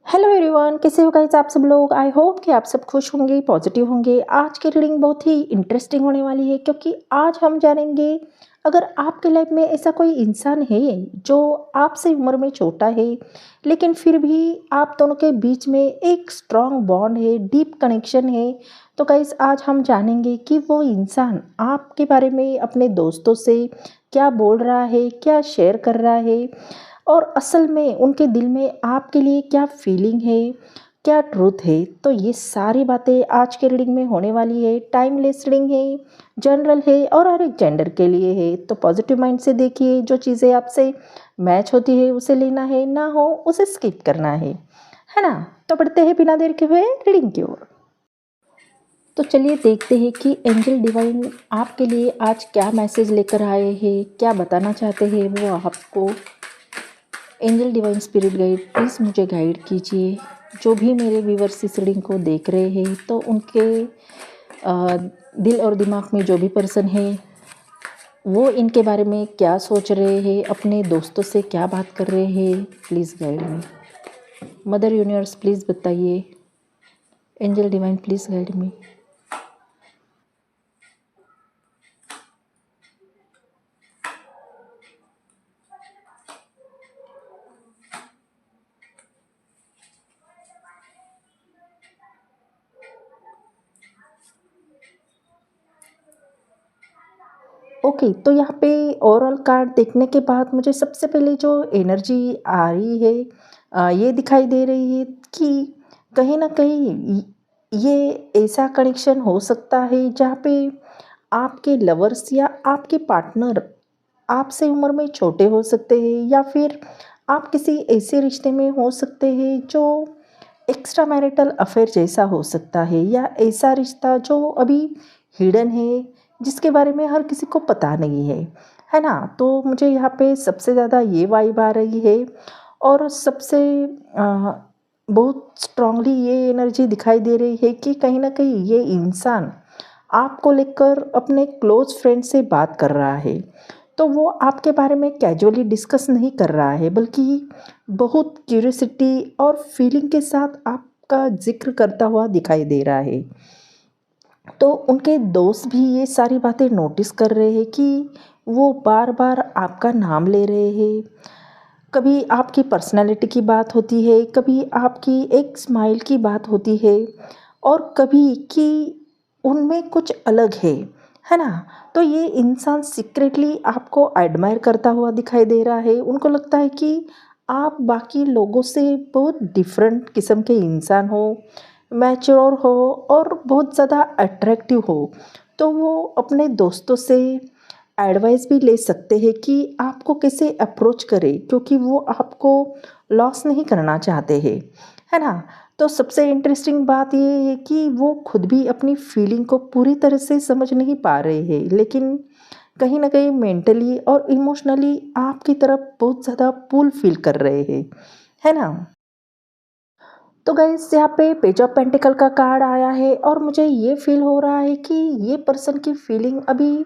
Hello everyone, कैसे हो guys आप सब लोग। आई होप कि आप सब खुश होंगे, पॉजिटिव होंगे। आज की रीडिंग बहुत ही इंटरेस्टिंग होने वाली है क्योंकि आज हम जानेंगे अगर आपके लाइफ में ऐसा कोई इंसान है जो आपसे उम्र में छोटा है लेकिन फिर भी आप दोनों के बीच में एक स्ट्रॉन्ग बॉन्ड है, डीप कनेक्शन है। तो गाइस आज हम जानेंगे कि वो इंसान आपके बारे में अपने दोस्तों से क्या बोल रहा है, क्या शेयर कर रहा है और असल में उनके दिल में आपके लिए क्या फीलिंग है, क्या ट्रूथ है। तो ये सारी बातें आज के रीडिंग में होने वाली है। टाइमलेस रीडिंग है, जनरल है और हर एक जेंडर के लिए है। तो पॉजिटिव माइंड से देखिए, जो चीज़ें आपसे मैच होती है उसे लेना है, ना हो उसे स्किप करना है ना। तो बढ़ते हैं बिना देर के हुए रीडिंग की ओर। तो चलिए देखते हैं कि एंजल डिवाइन आपके लिए आज क्या मैसेज लेकर आए हैं, क्या बताना चाहते हैं वो आपको। Angel divine spirit guide please मुझे गाइड कीजिए। जो भी मेरे व्यूअर्स इस रीडिंग को देख रहे हैं तो उनके दिल और दिमाग में जो भी पर्सन है वो इनके बारे में क्या सोच रहे हैं, अपने दोस्तों से क्या बात कर रहे हैं, please guide me. Mother universe please बताइए। Angel divine please guide me. Okay, तो यहाँ पे ओवरऑल कार्ड देखने के बाद मुझे सबसे पहले जो एनर्जी आ रही है ये दिखाई दे रही है कि कहीं ना कहीं ये ऐसा कनेक्शन हो सकता है जहाँ पे आपके लवर्स या आपके पार्टनर आपसे उम्र में छोटे हो सकते हैं या फिर आप किसी ऐसे रिश्ते में हो सकते हैं जो एक्स्ट्रा मैरिटल अफेयर जैसा हो सकता है या ऐसा रिश्ता जो अभी हिडन है, जिसके बारे में हर किसी को पता नहीं है ना। तो मुझे यहाँ पे सबसे ज़्यादा ये वाइब आ रही है और सबसे बहुत स्ट्रांगली ये एनर्जी दिखाई दे रही है कि कहीं ना कहीं ये इंसान आपको लेकर अपने क्लोज फ्रेंड से बात कर रहा है। तो वो आपके बारे में कैजुअली डिस्कस नहीं कर रहा है बल्कि बहुत क्यूरियोसिटी और फीलिंग के साथ आपका जिक्र करता हुआ दिखाई दे रहा है। तो उनके दोस्त भी ये सारी बातें नोटिस कर रहे हैं कि वो बार बार आपका नाम ले रहे हैं। कभी आपकी पर्सनालिटी की बात होती है, कभी आपकी एक स्माइल की बात होती है और कभी कि उनमें कुछ अलग है ना। तो ये इंसान सीक्रेटली आपको एडमायर करता हुआ दिखाई दे रहा है। उनको लगता है कि आप बाकी लोगों से बहुत डिफरेंट किस्म के इंसान हो, मैच्योर हो और बहुत ज़्यादा अट्रैक्टिव हो। तो वो अपने दोस्तों से एडवाइस भी ले सकते हैं कि आपको कैसे अप्रोच करें, क्योंकि वो आपको लॉस नहीं करना चाहते हैं, है ना। तो सबसे इंटरेस्टिंग बात ये है कि वो खुद भी अपनी फीलिंग को पूरी तरह से समझ नहीं पा रहे हैं, लेकिन कहीं ना कहीं मेंटली और इमोशनली आपकी तरफ बहुत ज़्यादा पुल फील कर रहे हैं, है ना। तो गाइस यहाँ पे पेज ऑफ पेंटिकल का कार्ड आया है और मुझे ये फील हो रहा है कि ये पर्सन की फीलिंग अभी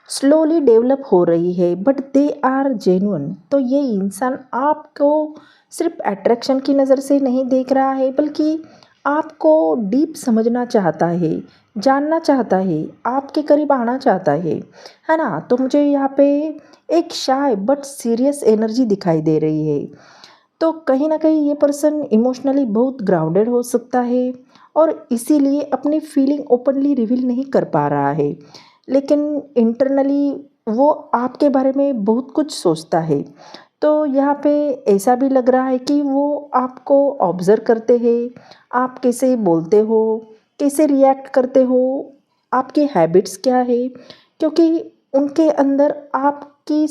स्लोली डेवलप हो रही है बट दे आर जेन्युइन। तो ये इंसान आपको सिर्फ अट्रैक्शन की नज़र से नहीं देख रहा है बल्कि आपको डीप समझना चाहता है, जानना चाहता है, आपके करीब आना चाहता है ना। तो मुझे यहाँ पे एक शाय बट सीरियस एनर्जी दिखाई दे रही है। तो कहीं ना कहीं ये पर्सन इमोशनली बहुत ग्राउंडेड हो सकता है और इसीलिए अपनी फीलिंग ओपनली रिवील नहीं कर पा रहा है, लेकिन इंटरनली वो आपके बारे में बहुत कुछ सोचता है। तो यहाँ पे ऐसा भी लग रहा है कि वो आपको ऑब्ज़र्व करते हैं, आप कैसे बोलते हो, कैसे रिएक्ट करते हो, आपके हैबिट्स क्या है, क्योंकि उनके अंदर आपकी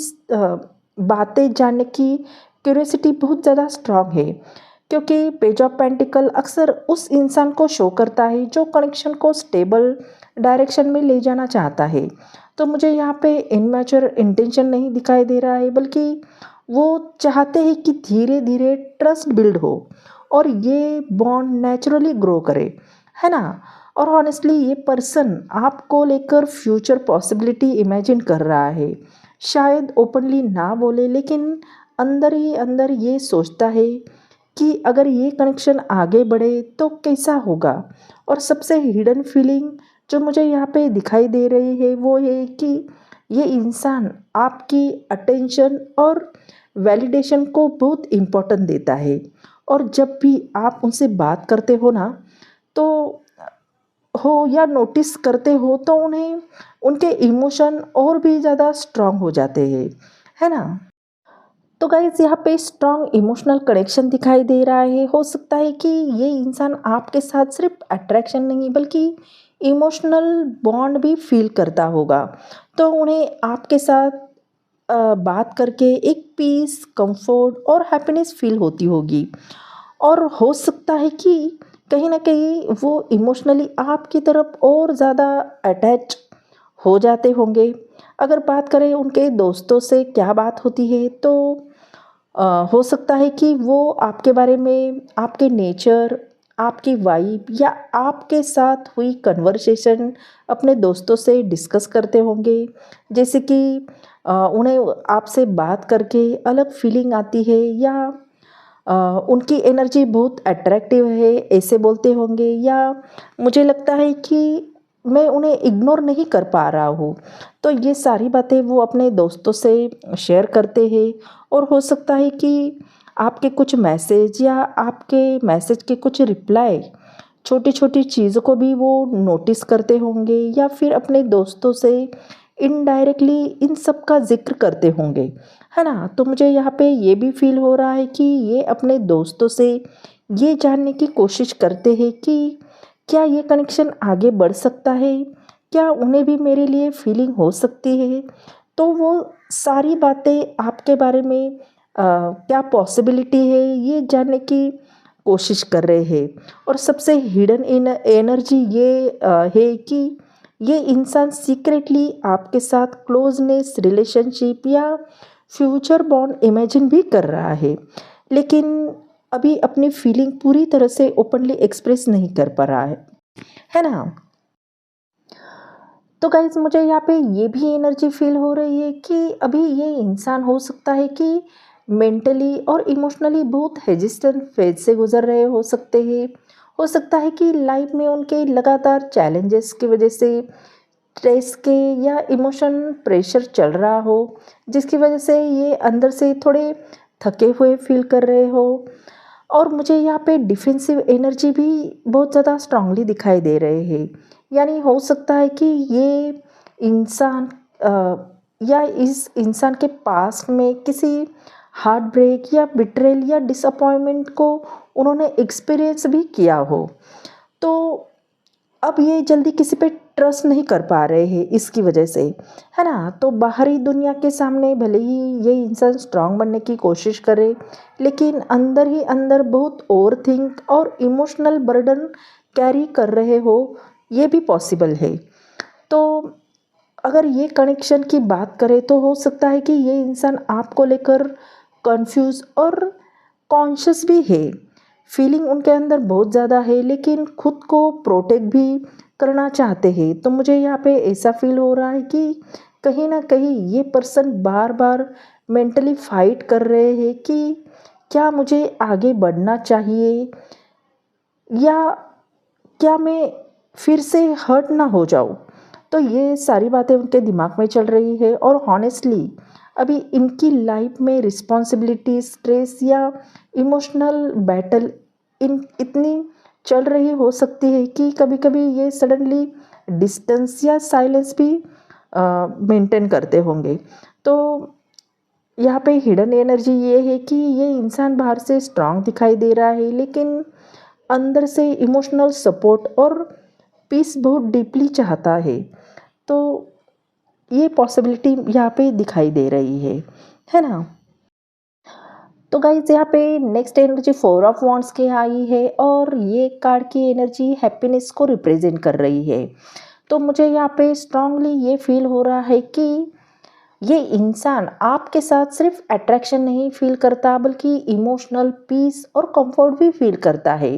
बातें जानने की क्यूरियोसिटी बहुत ज़्यादा स्ट्रांग है। क्योंकि पेज ऑफ पेंटिकल अक्सर उस इंसान को शो करता है जो कनेक्शन को स्टेबल डायरेक्शन में ले जाना चाहता है। तो मुझे यहाँ पे इनमैच्योर इंटेंशन नहीं दिखाई दे रहा है बल्कि वो चाहते हैं कि धीरे धीरे ट्रस्ट बिल्ड हो और ये बॉन्ड नेचुरली ग्रो करे, है ना। और हॉनेस्टली ये पर्सन आपको लेकर फ्यूचर पॉसिबिलिटी इमेजिन कर रहा है। शायद ओपनली ना बोले लेकिन अंदर ही अंदर ये सोचता है कि अगर ये कनेक्शन आगे बढ़े तो कैसा होगा। और सबसे हिडन फीलिंग जो मुझे यहाँ पे दिखाई दे रही है वो है कि ये इंसान आपकी अटेंशन और वैलिडेशन को बहुत इम्पोर्टेंट देता है। और जब भी आप उनसे बात करते हो ना, तो हो या नोटिस करते हो तो उन्हें उनके इमोशन और भी ज़्यादा स्ट्रांग हो जाते हैं, है ना। तो गाइज़ यहाँ पे स्ट्रॉन्ग इमोशनल कनेक्शन दिखाई दे रहा है। हो सकता है कि ये इंसान आपके साथ सिर्फ अट्रैक्शन नहीं बल्कि इमोशनल बॉन्ड भी फील करता होगा। तो उन्हें आपके साथ बात करके एक पीस, कंफर्ट और हैप्पीनेस फील होती होगी। और हो सकता है कि कहीं ना कहीं वो इमोशनली आपकी तरफ और ज़्यादा अटैच हो जाते होंगे। अगर बात करें उनके दोस्तों से क्या बात होती है, तो हो सकता है कि वो आपके बारे में, आपके नेचर, आपकी वाइब या आपके साथ हुई कन्वर्सेशन अपने दोस्तों से डिस्कस करते होंगे। जैसे कि उन्हें आपसे बात करके अलग फीलिंग आती है, या अ, उनकी एनर्जी बहुत अट्रैक्टिव है ऐसे बोलते होंगे, या मुझे लगता है कि मैं उन्हें इग्नोर नहीं कर पा रहा हूँ। तो ये सारी बातें वो अपने दोस्तों से शेयर करते हैं। और हो सकता है कि आपके कुछ मैसेज या आपके मैसेज के कुछ रिप्लाई, छोटी छोटी चीज़ों को भी वो नोटिस करते होंगे, या फिर अपने दोस्तों से इनडायरेक्टली इन सब का जिक्र करते होंगे, है ना। तो मुझे यहाँ पे ये भी फील हो रहा है कि ये अपने दोस्तों से ये जानने की कोशिश करते हैं कि क्या ये कनेक्शन आगे बढ़ सकता है, क्या उन्हें भी मेरे लिए फीलिंग हो सकती है। तो वो सारी बातें आपके बारे में क्या पॉसिबिलिटी है ये जानने की कोशिश कर रहे हैं। और सबसे हिडन एनर्जी ये है कि ये इंसान सीक्रेटली आपके साथ क्लोजनेस, रिलेशनशिप या फ्यूचर बॉन्ड इमेजिन भी कर रहा है, लेकिन अभी अपनी फीलिंग पूरी तरह से ओपनली एक्सप्रेस नहीं कर पा रहा है ना। तो गाइज मुझे यहाँ पे ये भी एनर्जी फील हो रही है कि अभी ये इंसान हो सकता है कि मेंटली और इमोशनली बहुत हेजिस्टेंट फेज से गुजर रहे हो सकते हैं। हो सकता है कि लाइफ में उनके लगातार चैलेंजेस की वजह से स्ट्रेस के या इमोशन प्रेशर चल रहा हो, जिसकी वजह से ये अंदर से थोड़े थके हुए फील कर रहे हो। और मुझे यहाँ पे डिफेंसिव एनर्जी भी बहुत ज़्यादा स्ट्रांगली दिखाई दे रहे हैं। यानी हो सकता है कि ये इंसान या इस इंसान के पास में किसी हार्ट ब्रेक या बिट्रेल या डिसअपॉइंटमेंट को उन्होंने एक्सपीरियंस भी किया हो। तो अब ये जल्दी किसी पे ट्रस्ट नहीं कर पा रहे हैं इसकी वजह से, है ना। तो बाहरी दुनिया के सामने भले ही ये इंसान स्ट्रांग बनने की कोशिश करे, लेकिन अंदर ही अंदर बहुत ओवर थिंक और इमोशनल बर्डन कैरी कर रहे हो, ये भी पॉसिबल है। तो अगर ये कनेक्शन की बात करें तो हो सकता है कि ये इंसान आपको लेकर कंफ्यूज और कॉन्शियस भी है। फीलिंग उनके अंदर बहुत ज़्यादा है, लेकिन खुद को प्रोटेक्ट भी करना चाहते हैं। तो मुझे यहाँ पे ऐसा फील हो रहा है कि कहीं ना कहीं ये पर्सन बार बार मेंटली फाइट कर रहे हैं कि क्या मुझे आगे बढ़ना चाहिए, या क्या मैं फिर से हर्ट ना हो जाऊँ। तो ये सारी बातें उनके दिमाग में चल रही है। और हॉनेस्टली अभी इनकी लाइफ में रिस्पॉन्सिबिलिटी, स्ट्रेस या इमोशनल बैटल इतनी चल रही हो सकती है कि कभी कभी ये सडनली डिस्टेंस या साइलेंस भी मेंटेन करते होंगे। तो यहाँ पे हिडन एनर्जी ये है कि ये इंसान बाहर से स्ट्रांग दिखाई दे रहा है, लेकिन अंदर से इमोशनल सपोर्ट और पीस बहुत डीपली चाहता है। तो ये पॉसिबिलिटी यहाँ पे दिखाई दे रही है ना। तो गाइज यहाँ पे नेक्स्ट एनर्जी 4 ऑफ वॉन्ड्स की आई है, और ये कार्ड की एनर्जी हैप्पीनेस को रिप्रेजेंट कर रही है। तो मुझे यहाँ पे स्ट्रांगली ये फील हो रहा है कि ये इंसान आपके साथ सिर्फ अट्रैक्शन नहीं फील करता, बल्कि इमोशनल पीस और कंफर्ट भी फील करता है।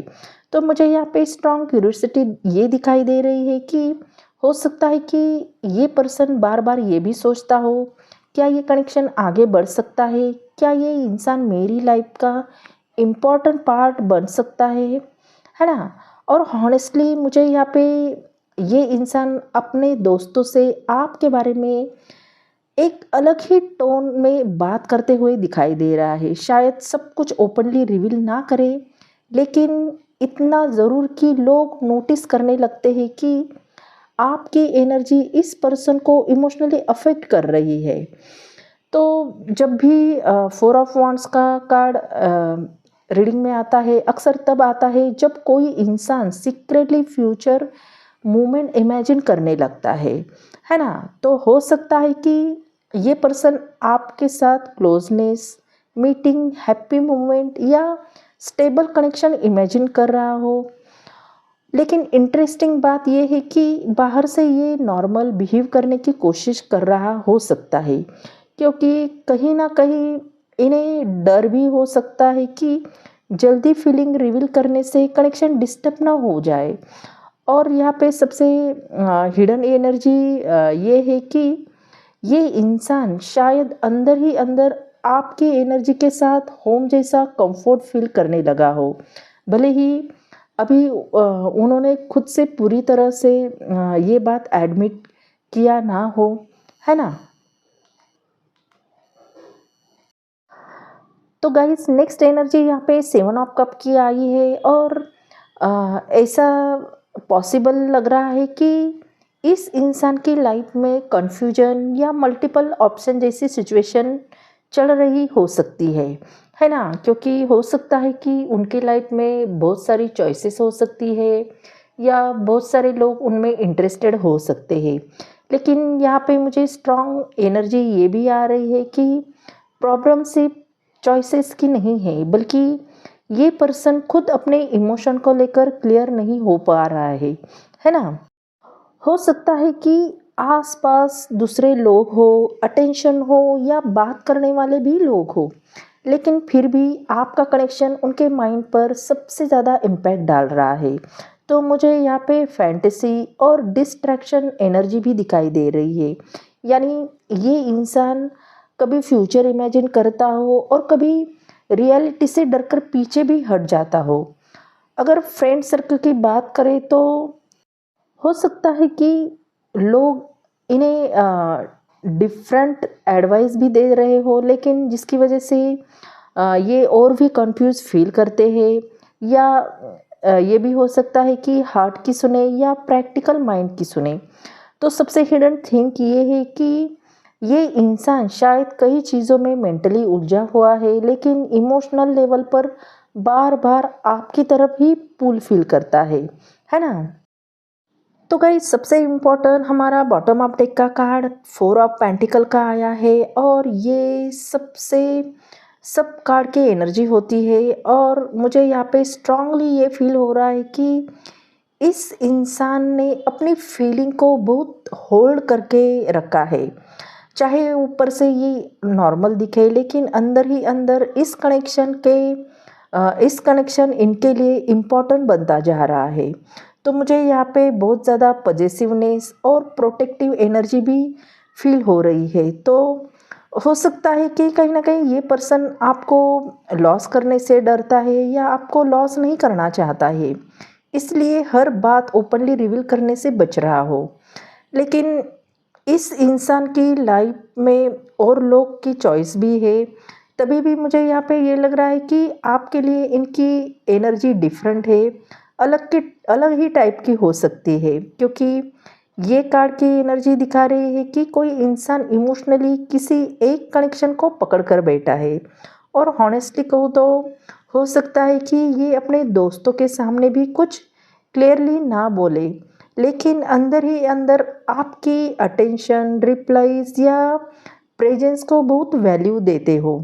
तो मुझे यहाँ पे स्ट्रांग क्यूरियोसिटी ये दिखाई दे रही है कि हो सकता है कि ये पर्सन बार बार ये भी सोचता हो, क्या ये कनेक्शन आगे बढ़ सकता है, क्या ये इंसान मेरी लाइफ का इम्पोर्टेंट पार्ट बन सकता है ना? और हॉनेस्टली मुझे यहाँ पे ये इंसान अपने दोस्तों से आपके बारे में एक अलग ही टोन में बात करते हुए दिखाई दे रहा है। शायद सब कुछ ओपनली रिवील ना करे, लेकिन इतना ज़रूर कि लोग नोटिस करने लगते हैं कि आपकी एनर्जी इस पर्सन को इमोशनली अफेक्ट कर रही है। तो जब भी फोर ऑफ वांड्स का कार्ड रीडिंग में आता है, अक्सर तब आता है जब कोई इंसान सीक्रेटली फ्यूचर मूवमेंट इमेजिन करने लगता है ना? तो हो सकता है कि ये पर्सन आपके साथ क्लोजनेस, मीटिंग, हैप्पी मोमेंट या स्टेबल कनेक्शन इमेजिन कर रहा हो। लेकिन इंटरेस्टिंग बात ये है कि बाहर से ये नॉर्मल बिहेव करने की कोशिश कर रहा हो सकता है, क्योंकि कहीं ना कहीं इन्हें डर भी हो सकता है कि जल्दी फीलिंग रिवील करने से कनेक्शन डिस्टर्ब ना हो जाए। और यहाँ पे सबसे हिडन एनर्जी ये है कि ये इंसान शायद अंदर ही अंदर आपकी एनर्जी के साथ होम जैसा कंफर्ट फील करने लगा हो, भले ही अभी उन्होंने खुद से पूरी तरह से ये बात एडमिट किया ना हो, है ना? तो गाइस नेक्स्ट एनर्जी यहाँ पे सेवन ऑफ कप की आई है और ऐसा पॉसिबल लग रहा है कि इस इंसान की लाइफ में कन्फ्यूजन या मल्टीपल ऑप्शन जैसी सिचुएशन चल रही हो सकती है ना? क्योंकि हो सकता है कि उनकी लाइफ में बहुत सारी चॉइसेस हो सकती है या बहुत सारे लोग उनमें इंटरेस्टेड हो सकते हैं। लेकिन यहाँ पे मुझे स्ट्रॉन्ग एनर्जी ये भी आ रही है कि प्रॉब्लम सिर्फ चॉइसेस की नहीं है, बल्कि ये पर्सन खुद अपने इमोशन को लेकर क्लियर नहीं हो पा रहा है ना? हो सकता है कि आसपास दूसरे लोग हो, अटेंशन हो या बात करने वाले भी लोग हो, लेकिन फिर भी आपका कनेक्शन उनके माइंड पर सबसे ज़्यादा इम्पैक्ट डाल रहा है। तो मुझे यहाँ पे फैंटेसी और डिस्ट्रैक्शन एनर्जी भी दिखाई दे रही है। यानी ये इंसान कभी फ्यूचर इमेजिन करता हो और कभी रियलिटी से डरकर पीछे भी हट जाता हो। अगर फ्रेंड सर्कल की बात करें तो हो सकता है कि लोग इन्हें डिफरेंट एडवाइस भी दे रहे हो, लेकिन जिसकी वजह से ये और भी कंफ्यूज फील करते हैं। या ये भी हो सकता है कि हार्ट की सुने या प्रैक्टिकल माइंड की सुने। तो सबसे हिडन थिंग ये है कि ये इंसान शायद कई चीज़ों में मेंटली उलझा हुआ है, लेकिन इमोशनल लेवल पर बार बार आपकी तरफ ही पुल फील करता है ना? तो गाइस सबसे इम्पोर्टेंट हमारा बॉटम ऑफ डेक का कार्ड फोर ऑफ पेंटिकल का आया है और ये सबसे सब कार्ड की एनर्जी होती है। और मुझे यहाँ पे स्ट्रांगली ये फील हो रहा है कि इस इंसान ने अपनी फीलिंग को बहुत होल्ड करके रखा है। चाहे ऊपर से ये नॉर्मल दिखे, लेकिन अंदर ही अंदर इस कनेक्शन इनके लिए इम्पोर्टेंट बनता जा रहा है। तो मुझे यहाँ पे बहुत ज़्यादा पॉजिटिवनेस और प्रोटेक्टिव एनर्जी भी फील हो रही है। तो हो सकता है कि कहीं ना कहीं ये पर्सन आपको लॉस करने से डरता है या आपको लॉस नहीं करना चाहता है, इसलिए हर बात ओपनली रिवील करने से बच रहा हो। लेकिन इस इंसान की लाइफ में और लोग की चॉइस भी है, तभी भी मुझे यहाँ पे ये लग रहा है कि आपके लिए इनकी एनर्जी डिफरेंट है, अलग ही टाइप की हो सकती है। क्योंकि ये कार्ड की एनर्जी दिखा रही है कि कोई इंसान इमोशनली किसी एक कनेक्शन को पकड़ कर बैठा है। और हॉनेस्टली कहूँ तो हो सकता है कि ये अपने दोस्तों के सामने भी कुछ क्लियरली ना बोले, लेकिन अंदर ही अंदर आपकी अटेंशन, रिप्लाईज या प्रेजेंस को बहुत वैल्यू देते हो,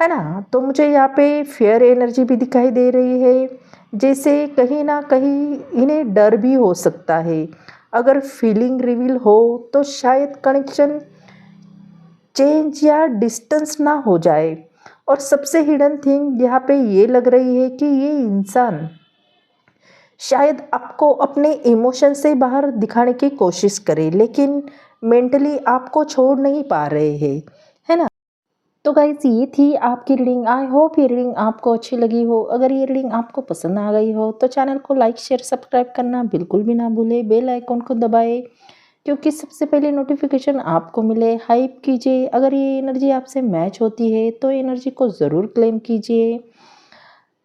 है ना? तो मुझे यहाँ पे फेयर एनर्जी भी दिखाई दे रही है, जैसे कहीं ना कहीं इन्हें डर भी हो सकता है। अगर फीलिंग रिवील हो तो शायद कनेक्शन चेंज या डिस्टेंस ना हो जाए। और सबसे हिडन थिंग यहाँ पे ये लग रही है कि ये इंसान शायद आपको अपने इमोशन से बाहर दिखाने की कोशिश करे, लेकिन मेंटली आपको छोड़ नहीं पा रहे हैं, है ना? तो गाइस ये थी आपकी रीडिंग। आई होप ये रीडिंग आपको अच्छी लगी हो। अगर ये रीडिंग आपको पसंद आ गई हो तो चैनल को लाइक शेयर सब्सक्राइब करना बिल्कुल भी ना भूले। बेल आइकॉन को दबाए क्योंकि सबसे पहले नोटिफिकेशन आपको मिले। हाइप कीजिए, अगर ये एनर्जी आपसे मैच होती है तो एनर्जी को ज़रूर क्लेम कीजिए।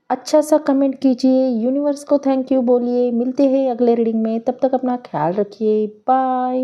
अच्छा सा कमेंट कीजिए, यूनिवर्स को थैंक यू बोलिए। मिलते हैं अगले रीडिंग में, तब तक अपना ख्याल रखिए। बाय।